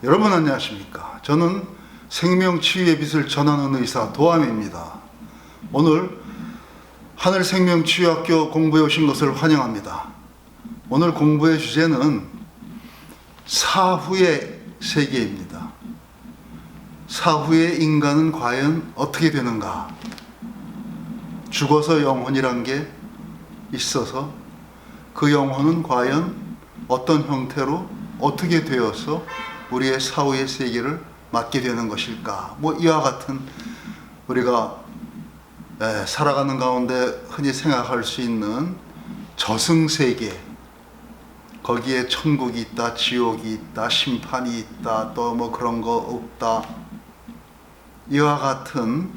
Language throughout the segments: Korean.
여러분 안녕하십니까? 저는 생명치유의 빛을 전하는 의사 도암입니다. 오늘 하늘생명치유학교 공부해 오신 것을 환영합니다. 오늘 공부의 주제는 사후의 세계입니다. 사후의 인간은 과연 어떻게 되는가? 죽어서 영혼이란 게 있어서 그 영혼은 과연 어떤 형태로 어떻게 되어서 우리의 사후의 세계를 맞게 되는 것일까? 이와 같은 우리가 살아가는 가운데 흔히 생각할 수 있는 저승세계, 거기에 천국이 있다, 지옥이 있다, 심판이 있다, 또 그런 거 없다, 이와 같은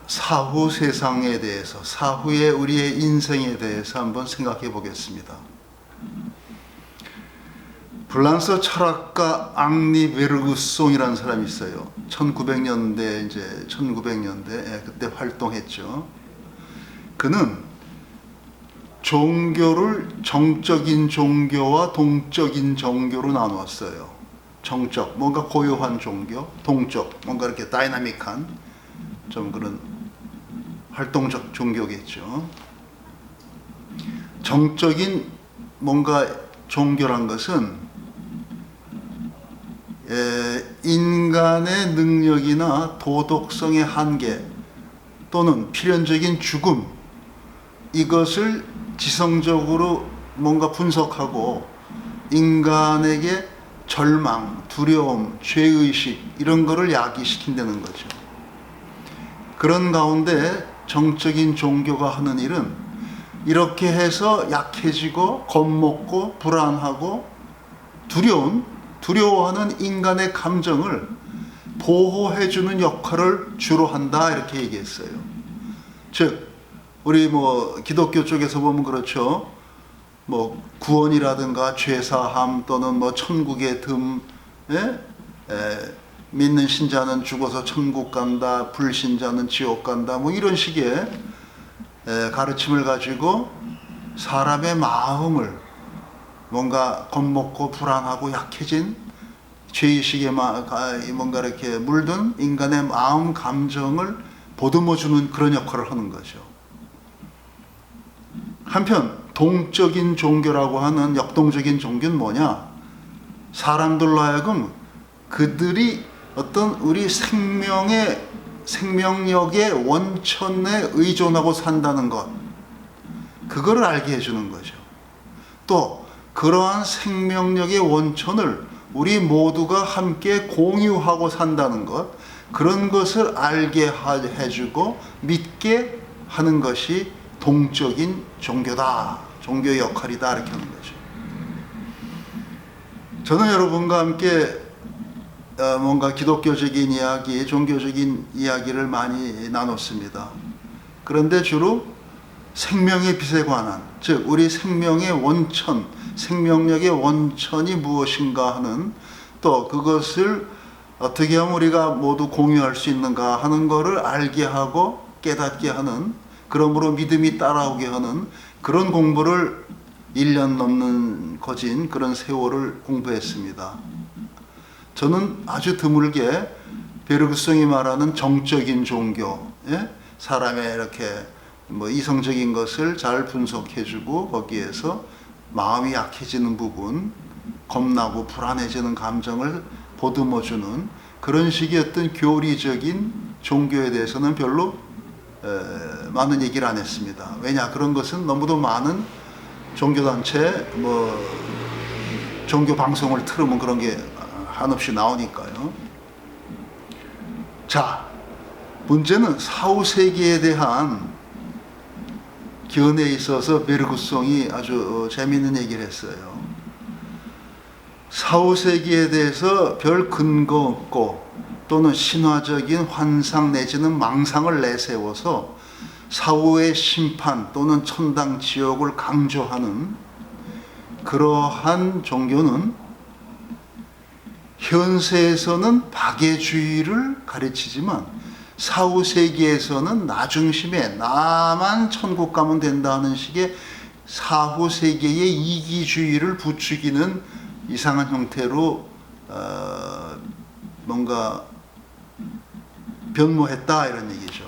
사후 세상에 대해서, 사후의 우리의 인생에 대해서 한번 생각해 보겠습니다. 프랑스 철학가 앙리 베르그송이라는 사람이 있어요. 1900년대 그때 활동했죠. 그는 종교를 정적인 종교와 동적인 종교로 나누었어요. 정적, 뭔가 고요한 종교, 동적, 뭔가 이렇게 다이나믹한 좀 그런 활동적 종교겠죠. 정적인 뭔가 종교란 것은 인간의 능력이나 도덕성의 한계 또는 필연적인 죽음, 이것을 지성적으로 뭔가 분석하고 인간에게 절망, 두려움, 죄의식 이런 거를 야기시킨다는 거죠. 그런 가운데 정적인 종교가 하는 일은 이렇게 해서 약해지고 겁먹고 불안하고 두려워하는 인간의 감정을 보호해주는 역할을 주로 한다, 이렇게 얘기했어요. 즉 우리 기독교 쪽에서 보면 그렇죠. 구원이라든가 죄사함 또는 천국의 등, 믿는 신자는 죽어서 천국 간다, 불신자는 지옥 간다, 이런 식의 가르침을 가지고 사람의 마음을 뭔가 겁먹고 불안하고 약해진 죄의식에 뭔가 이렇게 물든 인간의 마음 감정을 보듬어주는 그런 역할을 하는 거죠. 한편 동적인 종교라고 하는 역동적인 종교는 뭐냐? 사람들로 하여금 그들이 어떤 우리 생명력의 원천에 의존하고 산다는 것, 그거를 알게 해주는 거죠. 또 그러한 생명력의 원천을 우리 모두가 함께 공유하고 산다는 것, 그런 것을 알게 해주고 믿게 하는 것이 동적인 종교다, 종교의 역할이다, 이렇게 하는 거죠. 저는 여러분과 함께 뭔가 기독교적인 이야기, 종교적인 이야기를 많이 나눴습니다. 그런데 주로 생명의 빛에 관한, 즉 우리 생명의 원천, 생명력의 원천이 무엇인가 하는, 또 그것을 어떻게 하면 우리가 모두 공유할 수 있는가 하는 것을 알게 하고 깨닫게 하는, 그러므로 믿음이 따라오게 하는 그런 공부를 1년 넘는 거진 그런 세월을 공부했습니다. 저는 아주 드물게 베르그송이 말하는 정적인 종교, 사람의 이렇게 이성적인 것을 잘 분석해주고 거기에서 마음이 약해지는 부분, 겁나고 불안해지는 감정을 보듬어주는 그런 식의 어떤 교리적인 종교에 대해서는 별로 많은 얘기를 안 했습니다. 왜냐? 그런 것은 너무도 많은 종교단체, 종교 방송을 틀으면 그런 게 한없이 나오니까요. 자, 문제는 사후 세계에 대한 견해에 있어서 베르그송이 아주 재미있는 얘기를 했어요. 사후 세계에 대해서 별 근거 없고 또는 신화적인 환상 내지는 망상을 내세워서 사후의 심판 또는 천당 지옥을 강조하는 그러한 종교는 현세에서는 박애주의를 가르치지만 사후 세계에서는 나 중심에 나만 천국 가면 된다는 식의 사후 세계의 이기주의를 부추기는 이상한 형태로 뭔가 변모했다 이런 얘기죠.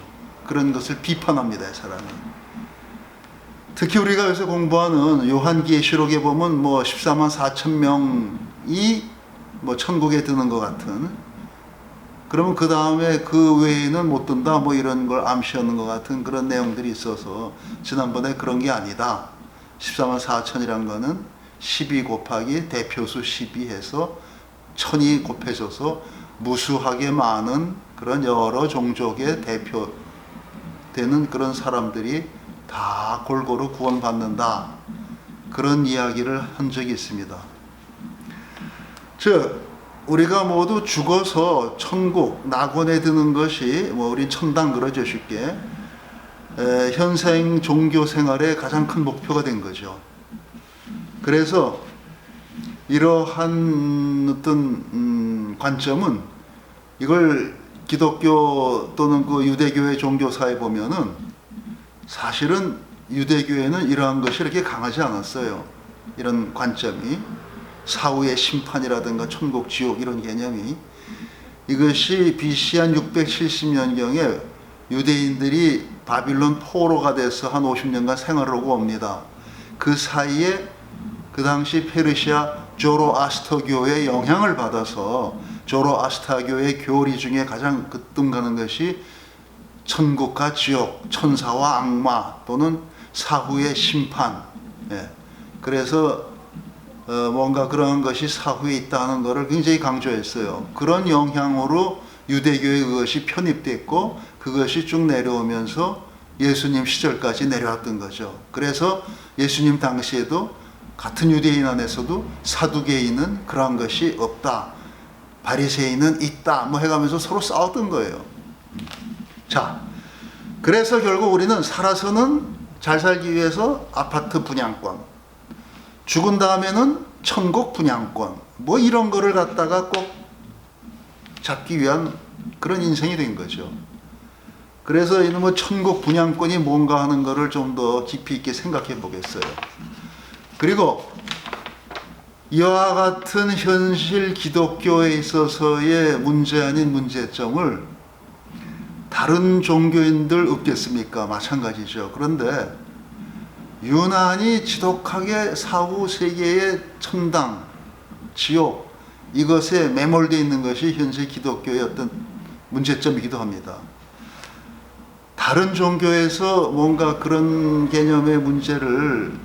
그런 것을 비판합니다, 이 사람이. 특히 우리가 요새 공부하는 요한계시록에 보면 뭐 14만 4천 명이 뭐 천국에 드는 것 같은, 그러면 그 다음에 그 외에는 못 든다 뭐 이런 걸 암시하는 것 같은 그런 내용들이 있어서 지난번에 그런 게 아니다. 14만 4천이란 거는 12 곱하기 대표수 12 해서 천이 곱해져서 무수하게 많은 그런 여러 종족의 대표되는 그런 사람들이 다 골고루 구원받는다. 그런 이야기를 한 적이 있습니다. 즉 우리가 모두 죽어서 천국, 낙원에 드는 것이 뭐 우리 천당 그러죠, 쉽게. 현생 종교 생활의 가장 큰 목표가 된 거죠. 그래서 이러한 어떤 관점은 이걸 기독교 또는 그 유대교의 종교사에 보면은 사실은 유대교에는 이러한 것이 이렇게 강하지 않았어요. 이런 관점이. 사후의 심판이라든가 천국, 지옥 이런 개념이. 이것이 BC 한 670년경에 유대인들이 바빌론 포로가 돼서 한 50년간 생활을 하고 옵니다. 그 사이에 그 당시 페르시아 조로아스터교의 영향을 받아서 조로아스터교의 교리 중에 가장 급등가는 것이 천국과 지옥, 천사와 악마 또는 사후의 심판. 그래서 뭔가 그런 것이 사후에 있다는 것을 굉장히 강조했어요. 그런 영향으로 유대교에 그것이 편입됐고 그것이 쭉 내려오면서 예수님 시절까지 내려왔던 거죠. 그래서 예수님 당시에도 같은 유대인 안에서도 사두개인은 그러한 것이 없다, 바리새인은 있다 뭐 해가면서 서로 싸웠던 거예요. 자, 그래서 결국 우리는 살아서는 잘 살기 위해서 아파트 분양권, 죽은 다음에는 천국 분양권, 뭐 이런 거를 갖다가 꼭 잡기 위한 그런 인생이 된 거죠. 그래서 이는 뭐 천국 분양권이 뭔가 하는 거를 좀 더 깊이 있게 생각해 보겠어요. 그리고 이와 같은 현실 기독교에 있어서의 문제 아닌 문제점을 다른 종교인들 없겠습니까? 마찬가지죠. 그런데 유난히 지독하게 사후 세계의 천당, 지옥 이것에 매몰되어 있는 것이 현재 기독교의 어떤 문제점이기도 합니다. 다른 종교에서 뭔가 그런 개념의 문제를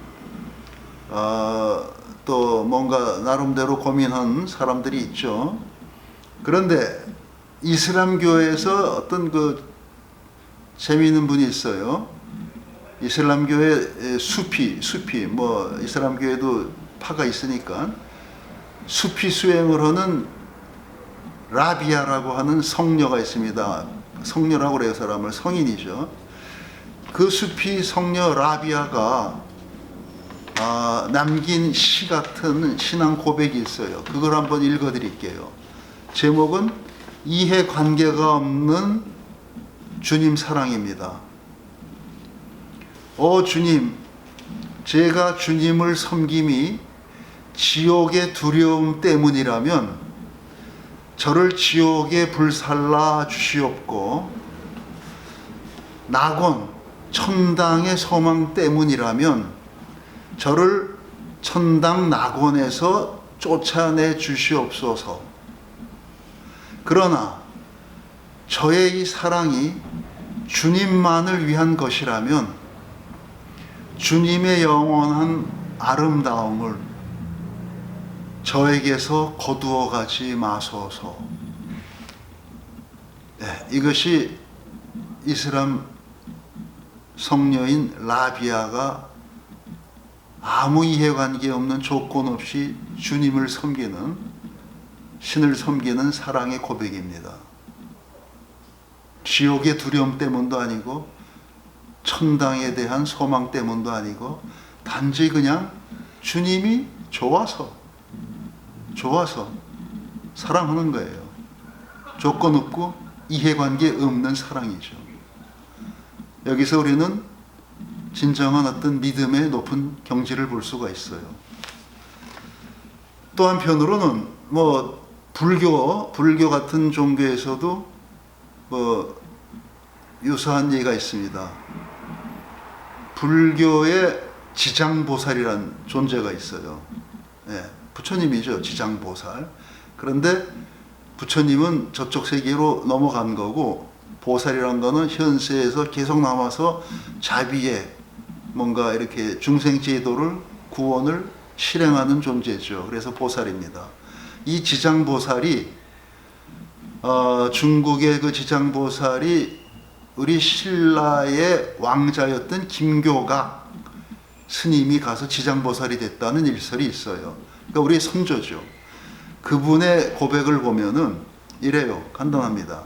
또 뭔가 나름대로 고민한 사람들이 있죠. 그런데 이슬람교에서 어떤 그 재미있는 분이 있어요. 이슬람교의 수피 뭐 이슬람교에도 파가 있으니까 수피 수행을 하는 라비아라고 하는 성녀가 있습니다. 성녀라고 그래요. 사람을 성인이죠. 그 수피 성녀 라비아가 남긴 시 같은 신앙 고백이 있어요. 그걸 한번 읽어드릴게요. 제목은 이해관계가 없는 주님 사랑입니다. 오 주님, 제가 주님을 섬김이 지옥의 두려움 때문이라면 저를 지옥에 불살라 주시옵고, 낙원, 천당의 소망 때문이라면 저를 천당 낙원에서 쫓아내 주시옵소서. 그러나 저의 이 사랑이 주님만을 위한 것이라면 주님의 영원한 아름다움을 저에게서 거두어 가지 마소서. 이것이 이슬람 성녀인 라비아가 아무 이해관계 없는 조건 없이 주님을 섬기는, 신을 섬기는 사랑의 고백입니다. 지옥의 두려움 때문도 아니고 천당에 대한 소망 때문도 아니고 단지 그냥 주님이 좋아서 사랑하는 거예요. 조건 없고 이해관계 없는 사랑이죠. 여기서 우리는 진정한 어떤 믿음의 높은 경지를 볼 수가 있어요. 또 한편으로는 뭐 불교 같은 종교에서도 뭐 유사한 예가 있습니다. 불교의 지장보살이란 존재가 있어요. 예, 부처님이죠, 지장보살. 그런데 부처님은 저쪽 세계로 넘어간 거고, 보살이란 거는 현세에서 계속 남아서 자비에 뭔가 이렇게 중생 제도를, 구원을 실행하는 존재죠. 그래서 보살입니다. 이 지장보살이 중국의 그 지장보살이 우리 신라의 왕자였던 김교각 스님이 가서 지장보살이 됐다는 일설이 있어요. 그러니까 우리 선조죠. 그분의 고백을 보면은 이래요. 간단합니다.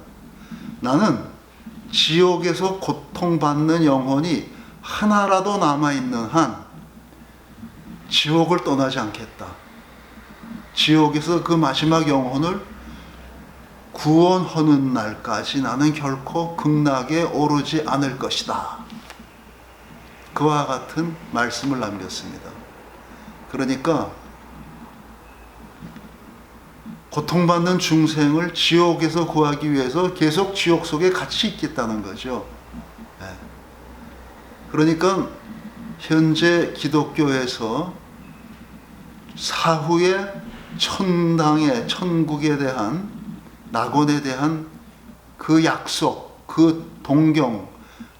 나는 지옥에서 고통받는 영혼이 하나라도 남아있는 한 지옥을 떠나지 않겠다. 지옥에서 그 마지막 영혼을 구원하는 날까지 나는 결코 극락에 오르지 않을 것이다. 그와 같은 말씀을 남겼습니다. 그러니까 고통받는 중생을 지옥에서 구하기 위해서 계속 지옥 속에 같이 있겠다는 거죠. 네. 그러니까 현재 기독교에서 사후에 천당에, 천국에 대한, 낙원에 대한 그 약속, 그 동경,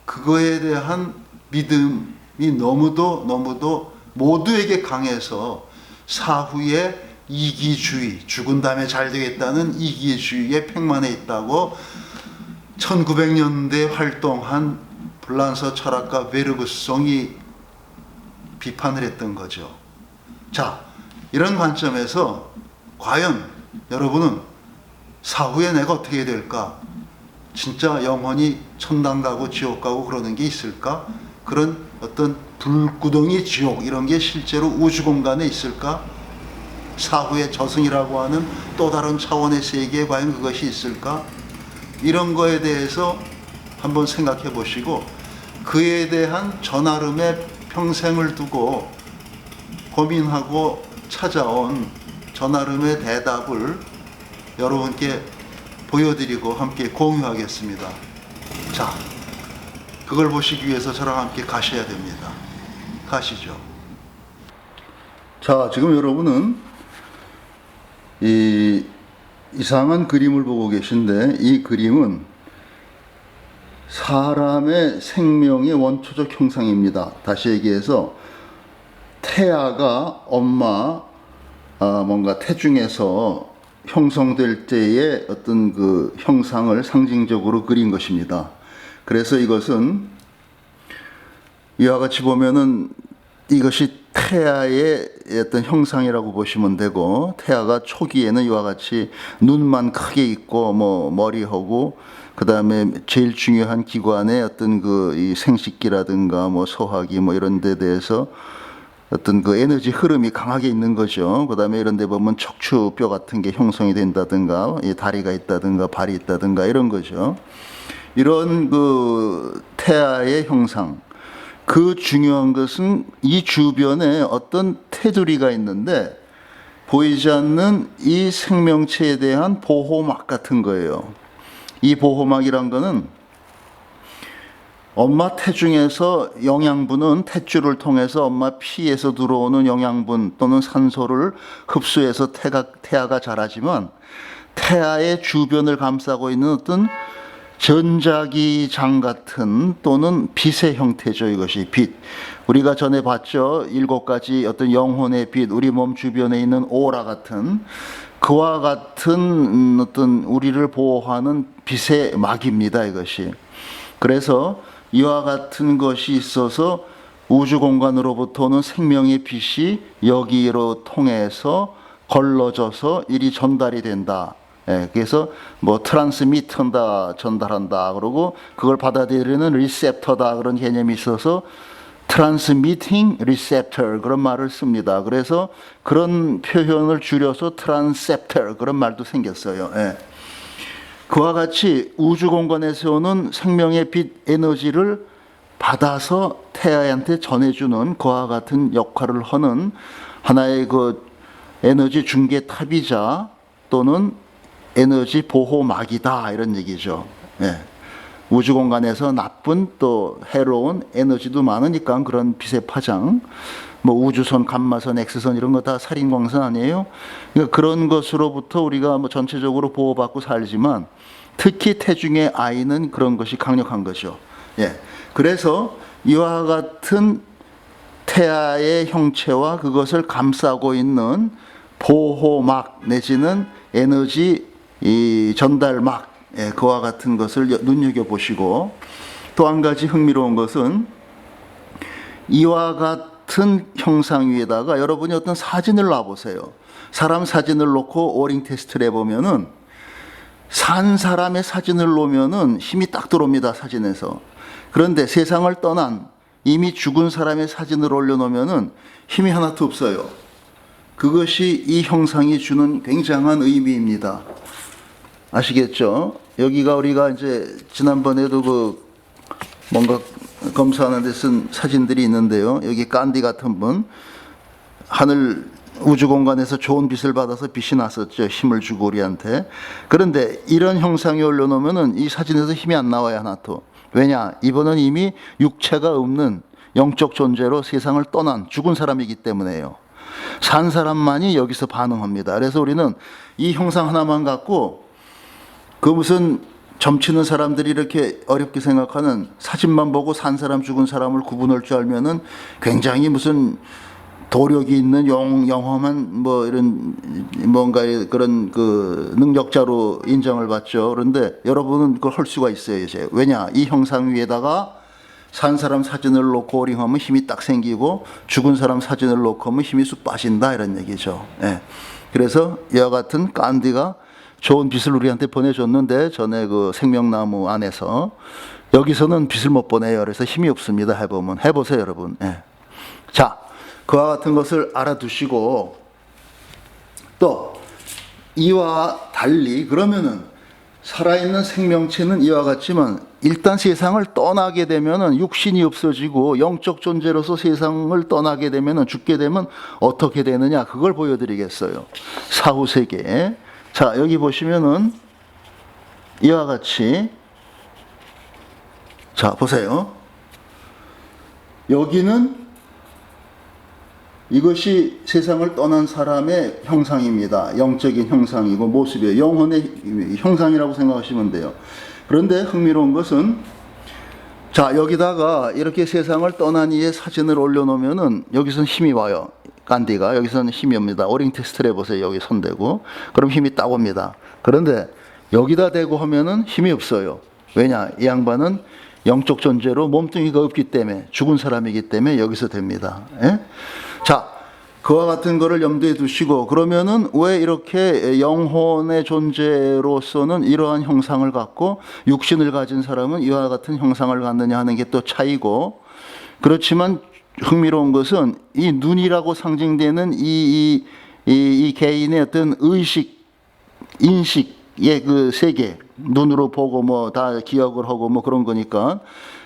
그거에 대한 믿음이 너무도 모두에게 강해서 사후에 이기주의, 죽은 다음에 잘 되겠다는 이기주의에 팽만해 있다고 1900년대 활동한 불란서 철학가 베르그송이 비판을 했던 거죠. 자, 이런 관점에서 과연 여러분은 사후에 내가 어떻게 될까? 진짜 영혼이 천당 가고 지옥 가고 그러는 게 있을까? 그런 어떤 불구덩이 지옥 이런 게 실제로 우주 공간에 있을까? 사후의 저승이라고 하는 또 다른 차원의 세계에 과연 그것이 있을까? 이런 거에 대해서 한번 생각해 보시고 그에 대한 저나름의 평생을 두고 고민하고 찾아온 저나름의 대답을 여러분께 보여드리고 함께 공유하겠습니다. 자, 그걸 보시기 위해서 저랑 함께 가셔야 됩니다. 가시죠. 자, 지금 여러분은 이 이상한 그림을 보고 계신데, 이 그림은 사람의 생명의 원초적 형상입니다. 다시 얘기해서 태아가 엄마 뭔가 태중에서 형성될 때의 어떤 그 형상을 상징적으로 그린 것입니다. 그래서 이것은 이와 같이 보면은 이것이 태아의 어떤 형상이라고 보시면 되고, 태아가 초기에는 이와 같이 눈만 크게 있고 뭐 머리하고 그 다음에 제일 중요한 기관의 어떤 그 이 생식기라든가 뭐 소화기 뭐 이런 데 대해서 어떤 그 에너지 흐름이 강하게 있는 거죠. 그 다음에 이런 데 보면 척추뼈 같은 게 형성이 된다든가, 다리가 있다든가, 발이 있다든가 이런 거죠. 이런 그 태아의 형상. 그 중요한 것은 이 주변에 어떤 테두리가 있는데 보이지 않는 이 생명체에 대한 보호막 같은 거예요. 이 보호막이란 거는 엄마 태중에서 영양분은 탯줄을 통해서 엄마 피에서 들어오는 영양분 또는 산소를 흡수해서 태아가 자라지만 태아의 주변을 감싸고 있는 어떤 전자기장 같은 또는 빛의 형태죠. 이것이 빛. 우리가 전에 봤죠. 7가지 어떤 영혼의 빛, 우리 몸 주변에 있는 오라 같은 그와 같은 어떤 우리를 보호하는 빛의 막입니다. 이것이. 그래서 이와 같은 것이 있어서 우주 공간으로부터 오는 생명의 빛이 여기로 통해서 걸러져서 이리 전달이 된다. 예, 그래서 뭐 트랜스미트한다, 전달한다 그러고 그걸 받아들이는 리셉터다 그런 개념이 있어서 트랜스미팅 리셉터 그런 말을 씁니다. 그래서 그런 표현을 줄여서 트랜셉터 그런 말도 생겼어요. 예. 그와 같이 우주 공간에서 오는 생명의 빛 에너지를 받아서 태아한테 전해주는 그와 같은 역할을 하는 하나의 그 에너지 중계탑이자 또는 에너지 보호막이다 이런 얘기죠. 예. 우주 공간에서 나쁜 또 해로운 에너지도 많으니까 그런 빛의 파장, 뭐 우주선, 감마선, 엑스선 이런 거 다 살인광선 아니에요? 그러니까 그런 것으로부터 우리가 뭐 전체적으로 보호받고 살지만 특히 태중의 아이는 그런 것이 강력한 거죠. 예. 그래서 이와 같은 태아의 형체와 그것을 감싸고 있는 보호막 내지는 에너지 전달막, 예, 그와 같은 것을 눈여겨보시고, 또 한 가지 흥미로운 것은 이와 같은 형상 위에다가 여러분이 어떤 사진을 놔보세요. 사람 사진을 놓고 오링 테스트를 해보면은 산 사람의 사진을 놓으면은 힘이 딱 들어옵니다, 사진에서. 그런데 세상을 떠난 이미 죽은 사람의 사진을 올려놓으면은 힘이 하나도 없어요. 그것이 이 형상이 주는 굉장한 의미입니다. 아시겠죠? 여기가 우리가 이제 지난번에도 그 뭔가 검사하는 데 쓴 사진들이 있는데요. 여기 간디 같은 분, 하늘 우주 공간에서 좋은 빛을 받아서 빛이 났었죠. 힘을 주고 우리한테. 그런데 이런 형상이 올려놓으면은 이 사진에서 힘이 안 나와요, 하나도. 왜냐? 이분은 이미 육체가 없는 영적 존재로 세상을 떠난 죽은 사람이기 때문에요. 산 사람만이 여기서 반응합니다. 그래서 우리는 이 형상 하나만 갖고 그 무슨 점치는 사람들이 이렇게 어렵게 생각하는 사진만 보고 산 사람 죽은 사람을 구분할 줄 알면은 굉장히 무슨 도력이 있는 영험한 뭐 이런 뭔가 그런 그 능력자로 인정을 받죠. 그런데 여러분은 그걸 할 수가 있어요, 이제. 왜냐? 이 형상 위에다가 산 사람 사진을 놓고 오링하면 힘이 딱 생기고 죽은 사람 사진을 놓고 하면 힘이 쑥 빠진다 이런 얘기죠. 예. 그래서 이와 같은 간디가 좋은 빛을 우리한테 보내줬는데 전에 그 생명나무 안에서 여기서는 빛을 못 보내요. 그래서 힘이 없습니다. 해보면. 해보세요, 여러분. 예. 자, 그와 같은 것을 알아두시고 또 이와 달리 그러면은 살아있는 생명체는 이와 같지만 일단 세상을 떠나게 되면은 육신이 없어지고 영적 존재로서 세상을 떠나게 되면은 죽게 되면 어떻게 되느냐 그걸 보여드리겠어요. 사후세계. 자, 여기 보시면은 이와 같이 자, 보세요. 여기는 이것이 세상을 떠난 사람의 형상입니다. 영적인 형상이고 모습이에요. 영혼의 형상이라고 생각하시면 돼요. 그런데 흥미로운 것은 자, 여기다가 이렇게 세상을 떠난 이의 사진을 올려놓으면은 여기서는 힘이 와요. 간디가 여기서는 힘이 옵니다. 오링 테스트를 해보세요. 여기 손 대고 그럼 힘이 딱 옵니다. 그런데 여기다 대고 하면은 힘이 없어요. 왜냐? 이 양반은 영적 존재로 몸뚱이가 없기 때문에 죽은 사람이기 때문에 여기서 됩니다. 예? 자, 그와 같은 거를 염두에 두시고 그러면은 왜 이렇게 영혼의 존재로서는 이러한 형상을 갖고 육신을 가진 사람은 이와 같은 형상을 갖느냐 하는 게 또 차이고, 그렇지만 흥미로운 것은 이 눈이라고 상징되는 이 개인의 어떤 의식, 인식의 그 세계, 눈으로 보고 뭐 다 기억을 하고 뭐 그런 거니까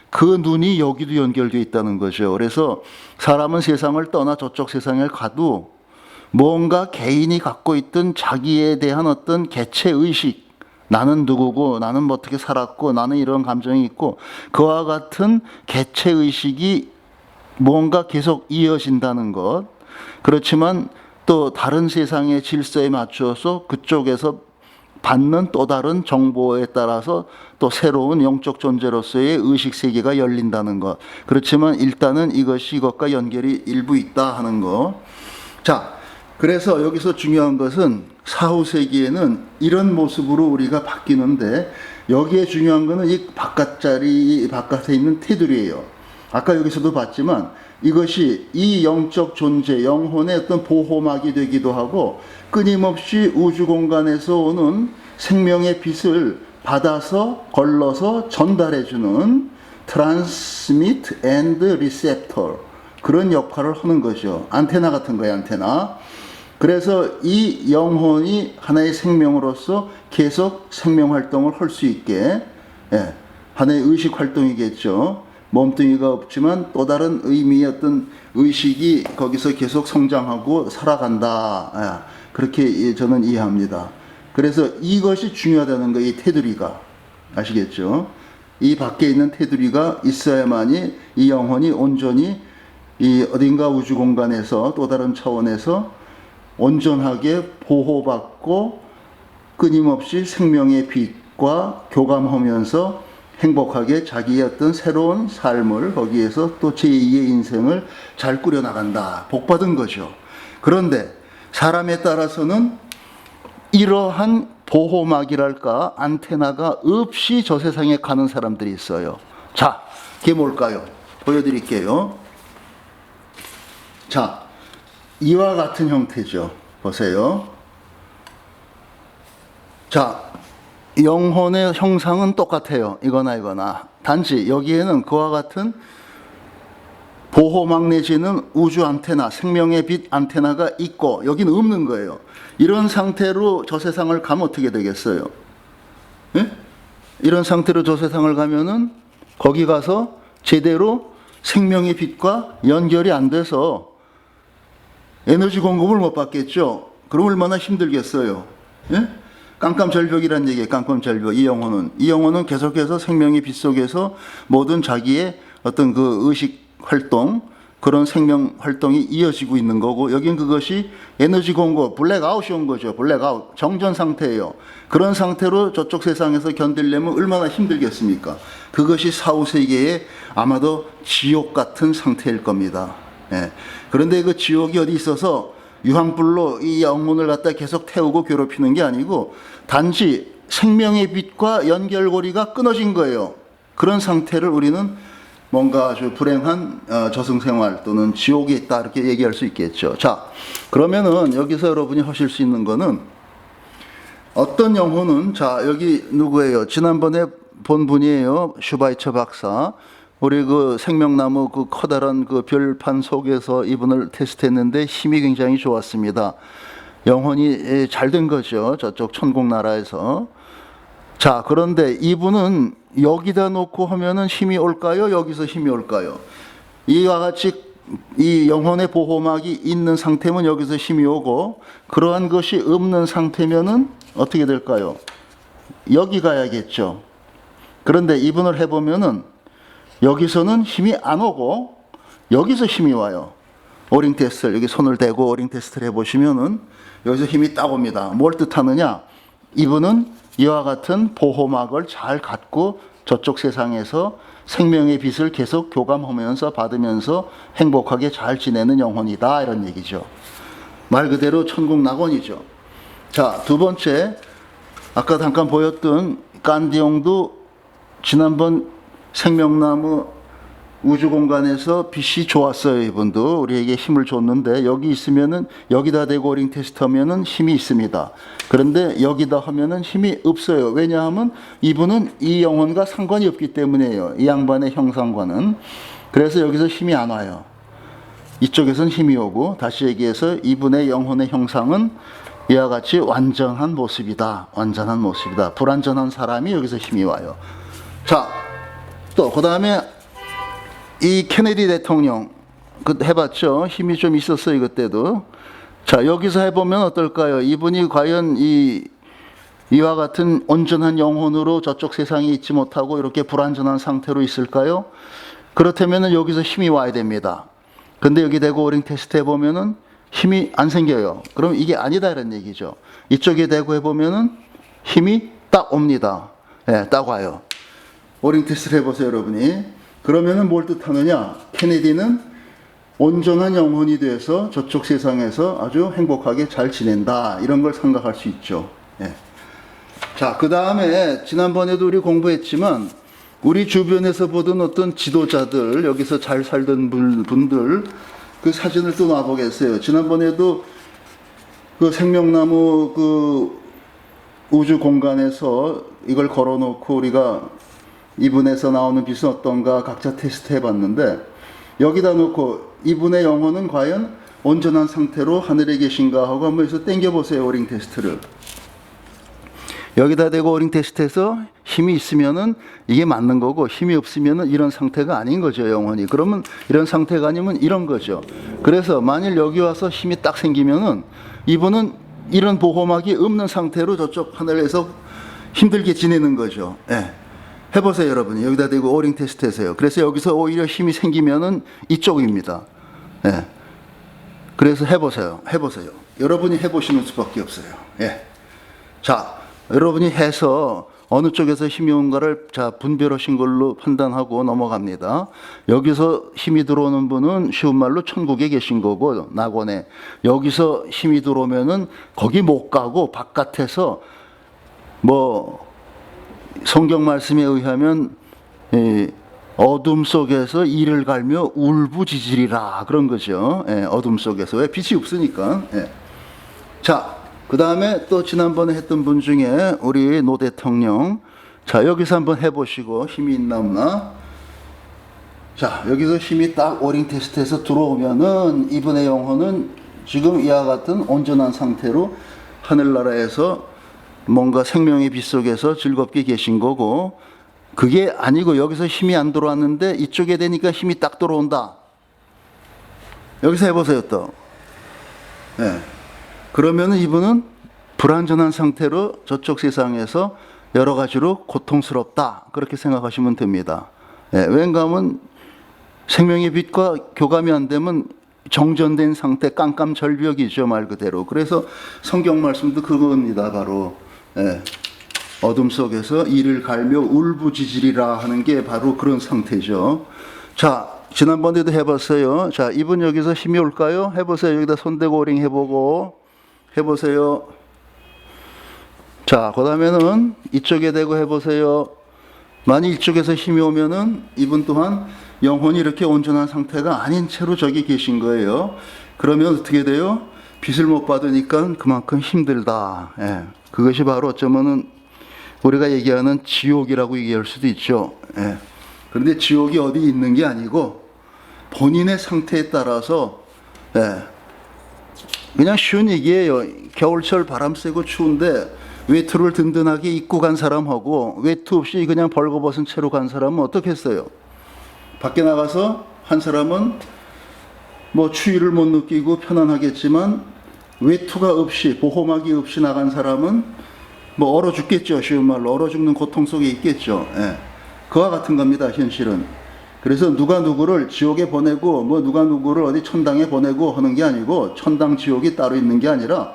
그 눈이 여기도 연결되어 있다는 거죠. 그래서 사람은 세상을 떠나 저쪽 세상을 가도 뭔가 개인이 갖고 있던 자기에 대한 어떤 개체 의식, 나는 누구고 나는 뭐 어떻게 살았고 나는 이런 감정이 있고 그와 같은 개체 의식이 뭔가 계속 이어진다는 것. 그렇지만 또 다른 세상의 질서에 맞춰서 그쪽에서 받는 또 다른 정보에 따라서 또 새로운 영적 존재로서의 의식 세계가 열린다는 것. 그렇지만 일단은 이것이 이것과 연결이 일부 있다 하는 것. 자, 그래서 여기서 중요한 것은 사후 세계에는 이런 모습으로 우리가 바뀌는데 여기에 중요한 것은 이 바깥에 있는 테두리예요. 아까 여기서도 봤지만 이것이 이 영적 존재, 영혼의 어떤 보호막이 되기도 하고 끊임없이 우주 공간에서 오는 생명의 빛을 받아서 걸러서 전달해주는 transmit and receptor, 그런 역할을 하는 거죠. 안테나 같은 거예요, 안테나. 그래서 이 영혼이 하나의 생명으로서 계속 생명 활동을 할 수 있게, 예, 하나의 의식 활동이겠죠. 몸뚱이가 없지만 또 다른 의미의 어떤 의식이 거기서 계속 성장하고 살아간다. 그렇게 저는 이해합니다. 그래서 이것이 중요하다는 거예요. 이 테두리가. 아시겠죠? 이 밖에 있는 테두리가 있어야만이 이 영혼이 온전히 이 어딘가 우주 공간에서 또 다른 차원에서 온전하게 보호받고 끊임없이 생명의 빛과 교감하면서 행복하게 자기의 어떤 새로운 삶을 거기에서 또 제2의 인생을 잘 꾸려나간다. 복받은 거죠. 그런데 사람에 따라서는 이러한 보호막이랄까 안테나가 없이 저 세상에 가는 사람들이 있어요. 자, 그게 뭘까요? 보여드릴게요. 자, 이와 같은 형태죠. 보세요. 자, 영혼의 형상은 똑같아요. 이거나 이거나. 단지 여기에는 그와 같은 보호막 내지는 우주 안테나, 생명의 빛 안테나가 있고 여기는 없는 거예요. 이런 상태로 저 세상을 가면 어떻게 되겠어요? 예? 이런 상태로 저 세상을 가면은 거기 가서 제대로 생명의 빛과 연결이 안 돼서 에너지 공급을 못 받겠죠. 그럼 얼마나 힘들겠어요. 예? 깜깜절벽이라는 얘기예요. 깜깜절벽. 이 영혼은 계속해서 생명의 빛 속에서 모든 자기의 어떤 그 의식 활동, 그런 생명 활동이 이어지고 있는 거고, 여긴 그것이 에너지 공급, 블랙아웃이 온 거죠. 블랙아웃. 정전 상태예요. 그런 상태로 저쪽 세상에서 견디려면 얼마나 힘들겠습니까? 그것이 사후세계의 아마도 지옥 같은 상태일 겁니다. 예. 그런데 그 지옥이 어디 있어서 유황불로 이 영혼을 갖다 계속 태우고 괴롭히는 게 아니고 단지 생명의 빛과 연결고리가 끊어진 거예요. 그런 상태를 우리는 뭔가 아주 불행한 저승생활 또는 지옥에 있다 이렇게 얘기할 수 있겠죠. 자, 그러면은 여기서 여러분이 하실 수 있는 거는 어떤 영혼은, 자, 여기 누구예요? 지난번에 본 분이에요. 슈바이처 박사. 우리 그 생명나무 그 커다란 그 별판 속에서 이분을 테스트했는데 힘이 굉장히 좋았습니다. 영혼이 잘 된 거죠. 저쪽 천국 나라에서. 자, 그런데 이분은 여기다 놓고 하면은 힘이 올까요? 여기서 힘이 올까요? 이와 같이 이 영혼의 보호막이 있는 상태면 여기서 힘이 오고, 그러한 것이 없는 상태면은 어떻게 될까요? 여기 가야겠죠. 그런데 이분을 해보면은 여기서는 힘이 안 오고 여기서 힘이 와요. 오링 테스트를 여기 손을 대고 오링 테스트를 해보시면은 여기서 힘이 딱 옵니다. 뭘 뜻하느냐? 이분은 이와 같은 보호막을 잘 갖고 저쪽 세상에서 생명의 빛을 계속 교감하면서 받으면서 행복하게 잘 지내는 영혼이다, 이런 얘기죠. 말 그대로 천국 낙원이죠. 자, 두 번째, 아까 잠깐 보였던 간디용도 지난번 생명나무 우주 공간에서 빛이 좋았어요. 이분도 우리에게 힘을 줬는데 여기 있으면은 여기다 대고 오링 테스트 하면은 힘이 있습니다. 그런데 여기다 하면은 힘이 없어요. 왜냐하면 이분은 이 영혼과 상관이 없기 때문이에요. 이 양반의 형상과는. 그래서 여기서 힘이 안 와요. 이쪽에서는 힘이 오고, 다시 얘기해서 이분의 영혼의 형상은 이와 같이 완전한 모습이다. 완전한 모습이다. 불완전한 사람이 여기서 힘이 와요. 자, 또 그 다음에 이 케네디 대통령 그 해봤죠. 힘이 좀 있었어요, 그때도. 자, 여기서 해보면 어떨까요? 이분이 과연 이와 같은 온전한 영혼으로 저쪽 세상에 있지 못하고 이렇게 불완전한 상태로 있을까요? 그렇다면 여기서 힘이 와야 됩니다. 근데 여기 대고 오링 테스트 해보면은 힘이 안 생겨요. 그럼 이게 아니다, 이런 얘기죠. 이쪽에 대고 해보면은 힘이 딱 옵니다. 예, 딱 와요. 오링 테스트를 해보세요, 여러분이. 그러면은 뭘 뜻하느냐? 케네디는 온전한 영혼이 돼서 저쪽 세상에서 아주 행복하게 잘 지낸다, 이런 걸 생각할 수 있죠. 예. 자, 그 다음에 지난번에도 우리 공부했지만 우리 주변에서 보던 어떤 지도자들, 여기서 잘 살던 분들 그 사진을 또 놔보겠어요. 지난번에도 그 생명나무 그 우주 공간에서 이걸 걸어놓고 우리가 이분에서 나오는 빛은 어떤가 각자 테스트 해봤는데, 여기다 놓고 이분의 영혼은 과연 온전한 상태로 하늘에 계신가 하고 한번 해서 땡겨보세요, 오링 테스트를. 여기다 대고 오링 테스트해서 힘이 있으면은 이게 맞는 거고 힘이 없으면은 이런 상태가 아닌 거죠, 영혼이. 그러면 이런 상태가 아니면 이런 거죠. 그래서 만일 여기 와서 힘이 딱 생기면은 이분은 이런 보호막이 없는 상태로 저쪽 하늘에서 힘들게 지내는 거죠. 예. 해보세요, 여러분. 여기다 대고 오링 테스트 하세요. 그래서 여기서 오히려 힘이 생기면은 이쪽입니다. 예. 그래서 해보세요. 여러분이 해보시는 수밖에 없어요. 예. 자, 여러분이 해서 어느 쪽에서 힘이 온가를 분별하신 걸로 판단하고 넘어갑니다. 여기서 힘이 들어오는 분은 쉬운 말로 천국에 계신 거고, 낙원에. 여기서 힘이 들어오면은 거기 못 가고 바깥에서 성경 말씀에 의하면 어둠 속에서 이를 갈며 울부짖으리라 그런 거죠. 예, 어둠 속에서. 왜? 빛이 없으니까. 예. 자, 그 다음에 또 지난번에 했던 분 중에 우리 노 대통령. 자, 여기서 한번 해보시고 힘이 있나 없나. 자, 여기서 힘이 딱 오링 테스트에서 들어오면은 이분의 영혼은 지금 이와 같은 온전한 상태로 하늘나라에서 뭔가 생명의 빛 속에서 즐겁게 계신 거고, 그게 아니고 여기서 힘이 안 들어왔는데 이쪽에 되니까 힘이 딱 들어온다. 여기서 해보세요, 또. 예. 그러면은 이분은 불완전한 상태로 저쪽 세상에서 여러 가지로 고통스럽다. 그렇게 생각하시면 됩니다. 예. 왠가 하면 생명의 빛과 교감이 안 되면 정전된 상태, 깜깜절벽이죠, 말 그대로. 그래서 성경 말씀도 그겁니다, 바로. 예. 어둠 속에서 이를 갈며 울부짖으리라 하는 게 바로 그런 상태죠. 자, 지난번에도 해봤어요. 자, 이분 여기서 힘이 올까요? 해보세요. 여기다 손대고 오링 해보고 해보세요. 자, 그 다음에는 이쪽에 대고 해보세요. 만약 이쪽에서 힘이 오면은 이분 또한 영혼이 이렇게 온전한 상태가 아닌 채로 저기 계신 거예요. 그러면 어떻게 돼요? 빛을 못 받으니까 그만큼 힘들다. 예. 그것이 바로 어쩌면은 우리가 얘기하는 지옥이라고 얘기할 수도 있죠. 예. 그런데 지옥이 어디 있는 게 아니고 본인의 상태에 따라서, 예. 그냥 쉬운 얘기예요. 겨울철 바람 쐬고 추운데 외투를 든든하게 입고 간 사람하고 외투 없이 그냥 벌거벗은 채로 간 사람은 어떻겠어요? 밖에 나가서 한 사람은 추위를 못 느끼고 편안하겠지만 외투가 없이, 보호막이 없이 나간 사람은 얼어 죽겠죠. 쉬운 말로 얼어 죽는 고통 속에 있겠죠. 예. 그와 같은 겁니다, 현실은. 그래서 누가 누구를 지옥에 보내고 누가 누구를 어디 천당에 보내고 하는 게 아니고, 천당 지옥이 따로 있는 게 아니라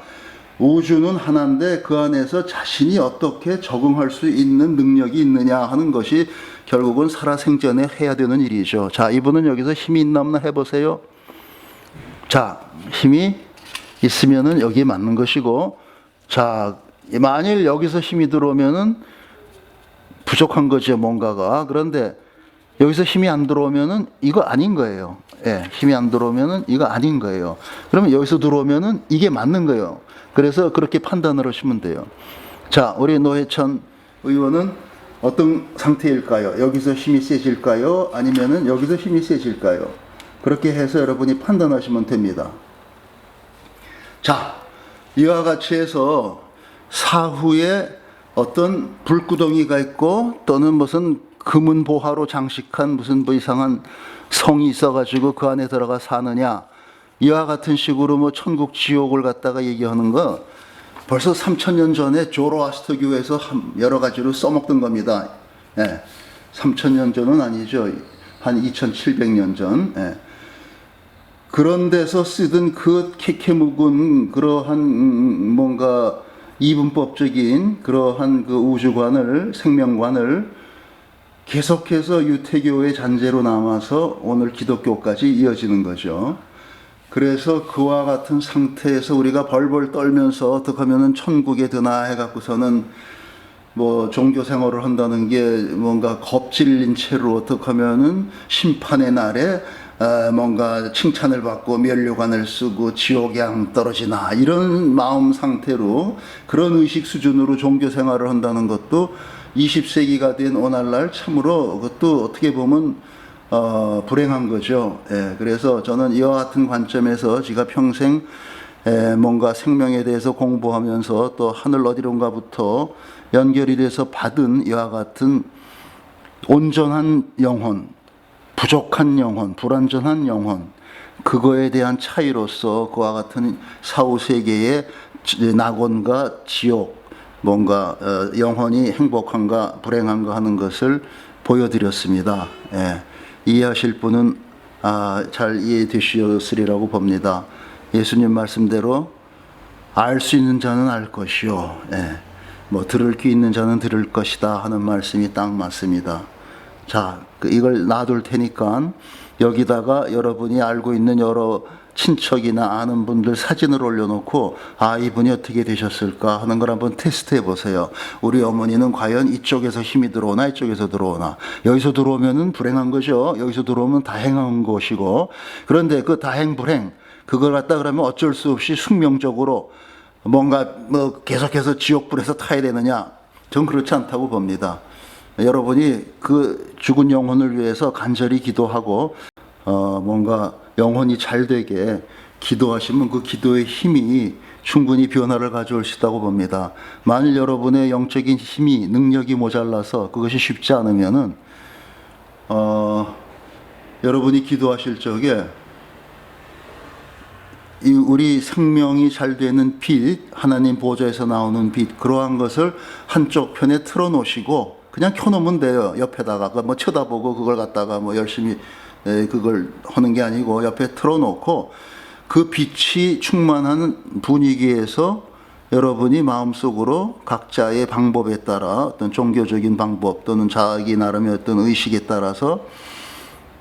우주는 하나인데 그 안에서 자신이 어떻게 적응할 수 있는 능력이 있느냐 하는 것이 결국은 살아생전에 해야 되는 일이죠. 자, 이분은 여기서 힘이 있나 없나 해보세요. 자, 힘이 있으면은 여기에 맞는 것이고, 자, 만일 여기서 힘이 들어오면은 부족한 거죠, 뭔가가. 그런데 여기서 힘이 안 들어오면은 이거 아닌 거예요. 예, 힘이 안 들어오면은 이거 아닌 거예요. 그러면 여기서 들어오면은 이게 맞는 거예요. 그래서 그렇게 판단을 하시면 돼요. 자, 우리 노회찬 의원은 어떤 상태일까요? 여기서 힘이 세질까요? 아니면은 여기서 힘이 세질까요? 그렇게 해서 여러분이 판단하시면 됩니다. 자, 이와 같이 해서 사후에 어떤 불구덩이가 있고 또는 무슨 금은 보화로 장식한 무슨 이상한 성이 있어가지고 그 안에 들어가 사느냐, 이와 같은 식으로 천국 지옥을 갖다가 얘기하는 거 벌써 3000년 전에 조로아스터교에서 여러 가지로 써먹던 겁니다. 예. 3000년 전은 아니죠. 한 2700년 전. 예. 그런 데서 쓰던 그 캐캐묵은 그러한 뭔가 이분법적인 그러한 그 우주관을, 생명관을 계속해서 유태교의 잔재로 남아서 오늘 기독교까지 이어지는 거죠. 그래서 그와 같은 상태에서 우리가 벌벌 떨면서 어떻게 하면은 천국에 드나 해갖고서는 종교 생활을 한다는 게 뭔가 겁질린 채로 어떻게 하면은 심판의 날에 뭔가 칭찬을 받고 면류관을 쓰고 지옥에 안 떨어지나, 이런 마음 상태로 그런 의식 수준으로 종교 생활을 한다는 것도 20세기가 된 오늘날 참으로 그것도 어떻게 보면 불행한 거죠. 예, 그래서 저는 이와 같은 관점에서 제가 평생 뭔가 생명에 대해서 공부하면서 또 하늘 어디론가부터 연결이 돼서 받은 이와 같은 온전한 영혼, 부족한 영혼, 불완전한 영혼, 그거에 대한 차이로서 그와 같은 사후세계의 낙원과 지옥, 뭔가 영혼이 행복한가 불행한가 하는 것을 보여드렸습니다. 이해하실 분은 잘 이해되시리라고 봅니다. 예수님 말씀대로 알 수 있는 자는 알 것이요, 뭐 들을 귀 있는 자는 들을 것이다 하는 말씀이 딱 맞습니다. 자, 이걸 놔둘 테니까 여기다가 여러분이 알고 있는 여러 친척이나 아는 분들 사진을 올려놓고 이분이 어떻게 되셨을까 하는 걸 한번 테스트해 보세요. 우리 어머니는 과연 이쪽에서 힘이 들어오나 이쪽에서 들어오나. 여기서 들어오면은 불행한 거죠. 여기서 들어오면 다행한 것이고. 그런데 그 다행 불행 그걸 갖다 그러면 어쩔 수 없이 숙명적으로 뭔가 뭐 계속해서 지옥불에서 타야 되느냐? 전 그렇지 않다고 봅니다. 여러분이 그 죽은 영혼을 위해서 간절히 기도하고 뭔가 영혼이 잘 되게 기도하시면 그 기도의 힘이 충분히 변화를 가져올 수 있다고 봅니다. 만일 여러분의 영적인 힘이 능력이 모자라서 그것이 쉽지 않으면은 여러분이 기도하실 적에 우리 생명이 잘 되는 빛, 하나님 보좌에서 나오는 빛, 그러한 것을 한쪽 편에 틀어놓으시고 그냥 켜놓으면 돼요. 옆에다가 뭐 쳐다보고 그걸 갖다가 뭐 열심히 그걸 하는 게 아니고 옆에 틀어놓고 그 빛이 충만한 분위기에서 여러분이 마음속으로 각자의 방법에 따라 어떤 종교적인 방법 또는 자기 나름의 어떤 의식에 따라서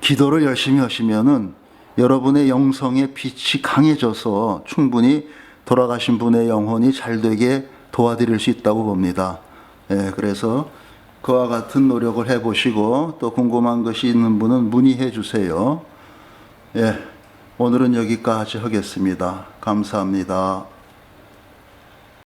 기도를 열심히 하시면은 여러분의 영성의 빛이 강해져서 충분히 돌아가신 분의 영혼이 잘 되게 도와드릴 수 있다고 봅니다. 그래서 그와 같은 노력을 해보시고 또 궁금한 것이 있는 분은 문의해 주세요. 오늘은 여기까지 하겠습니다. 감사합니다.